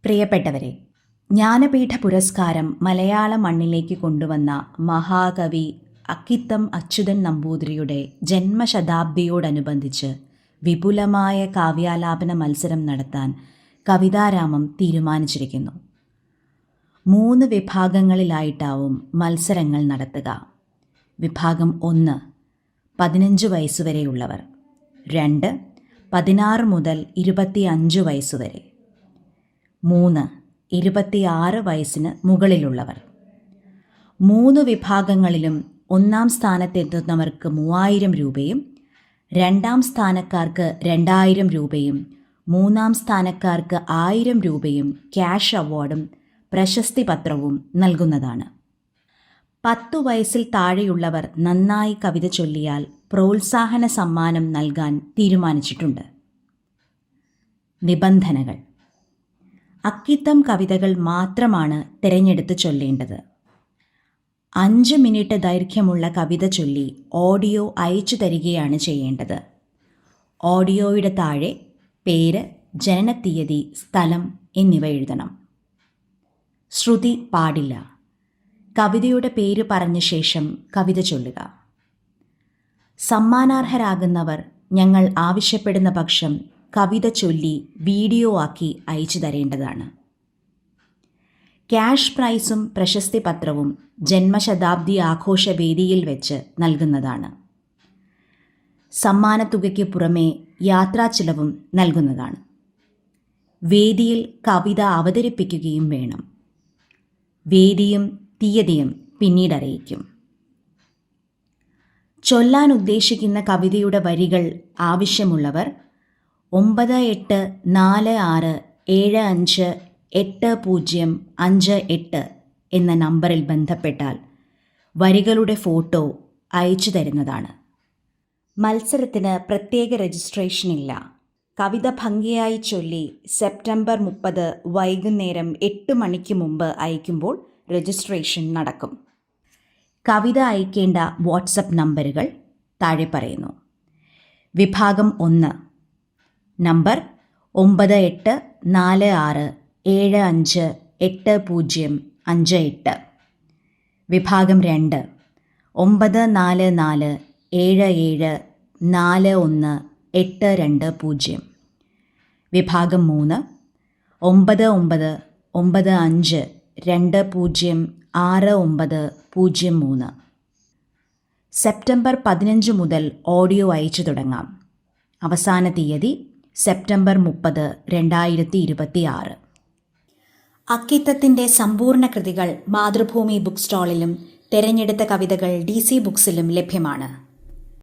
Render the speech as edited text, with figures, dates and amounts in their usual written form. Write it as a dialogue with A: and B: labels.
A: പ്രിയപ്പെട്ടവരെ, ജ്ഞാനപീഠ പുരസ്കാരം മലയാള മണ്ണിലേക്ക് കൊണ്ടുവന്ന മഹാകവി അക്കിത്തം അച്യുതൻ നമ്പൂതിരിയുടെ ജന്മശതാബ്ദിയോടനുബന്ധിച്ച് വിപുലമായ കാവ്യാലാപന മത്സരം നടത്താൻ കവിതാരാമം തീരുമാനിച്ചിരിക്കുന്നു. 3 വിഭാഗങ്ങളിലായിട്ടാവും മത്സരങ്ങൾ നടത്തുക. വിഭാഗം 1 15 വയസ്സുവരെയുള്ളവർ, 2 16 മുതൽ 25 വയസ്സുവരെ, 3 26 വയസ്സിന് മുകളിലുള്ളവർ. 3 വിഭാഗങ്ങളിലും 1-ാം സ്ഥാനത്തെത്തുന്നവർക്ക് 3000 രൂപയും 2-ാം സ്ഥാനക്കാർക്ക് 2000 രൂപയും 3-ാം സ്ഥാനക്കാർക്ക് 1000 രൂപയും ക്യാഷ് അവാർഡും പ്രശസ്തി പത്രവും നൽകുന്നതാണ്. 10 വയസ്സിൽ താഴെയുള്ളവർ നന്നായി കവിത ചൊല്ലിയാൽ പ്രോത്സാഹന സമ്മാനം നൽകാൻ തീരുമാനിച്ചിട്ടുണ്ട്. നിബന്ധനകൾ: അക്കിത്തം കവിതകൾ മാത്രമാണ് തിരഞ്ഞെടുത്ത് ചൊല്ലേണ്ടത്. 5 മിനിറ്റ് ദൈർഘ്യമുള്ള കവിത ചൊല്ലി ഓഡിയോ അയച്ചു തരികയാണ് ചെയ്യേണ്ടത്. ഓഡിയോയുടെ താഴെ പേര്, ജനനത്തീയതി, സ്ഥലം എന്നിവ എഴുതണം. ശ്രുതി പാടില്ല. കവിതയുടെ പേര് പറഞ്ഞ ശേഷം കവിത ചൊല്ലുക. സമ്മാനാർഹരാകുന്നവർ ഞങ്ങൾ ആവശ്യപ്പെടുന്ന പക്ഷം കവിത ചൊല്ലി വീഡിയോ ആക്കി അയച്ചു തരേണ്ടതാണ്. ക്യാഷ് പ്രൈസും പ്രശസ്തി പത്രവും ജന്മശതാബ്ദി ആഘോഷവേദിയിൽ വെച്ച് നൽകുന്നതാണ്. സമ്മാനത്തുകയ്ക്ക് പുറമെ യാത്രാച്ചിലവും നൽകുന്നതാണ്. വേദിയിൽ കവിത അവതരിപ്പിക്കുകയും വേണം. വേദിയും തീയതിയും പിന്നീട് അറിയിക്കും. ചൊല്ലാൻ ഉദ്ദേശിക്കുന്ന കവിതയുടെ വരികൾ ആവശ്യമുള്ളവർ 9846758058 എന്ന നമ്പറിൽ ബന്ധപ്പെട്ടാൽ വരികളുടെ ഫോട്ടോ അയച്ചു തരുന്നതാണ്. മത്സരത്തിന് പ്രത്യേക രജിസ്ട്രേഷൻ ഇല്ല. കവിത ഭംഗിയായി ചൊല്ലി സെപ്റ്റംബർ 30 വൈകുന്നേരം 8 മണിക്ക് മുമ്പ് അയക്കുമ്പോൾ രജിസ്ട്രേഷൻ നടക്കും. കവിത അയക്കേണ്ട വാട്സപ്പ് നമ്പറുകൾ താഴെ പറയുന്നു. വിഭാഗം 1 നമ്പർ 9846758058. വിഭാഗം 2 9447741820. വിഭാഗം 3 9995206903. സെപ്റ്റംബർ 15 മുതൽ ഓഡിയോ അയച്ചു തുടങ്ങാം. അവസാന തീയതി സെപ്റ്റംബർ 30, 2026. അക്കിത്തത്തിൻ്റെ സമ്പൂർണ്ണ കൃതികൾ മാതൃഭൂമി ബുക്ക് സ്റ്റാളിലും തിരഞ്ഞെടുത്ത കവിതകൾ DC ബുക്സിലും ലഭ്യമാണ്.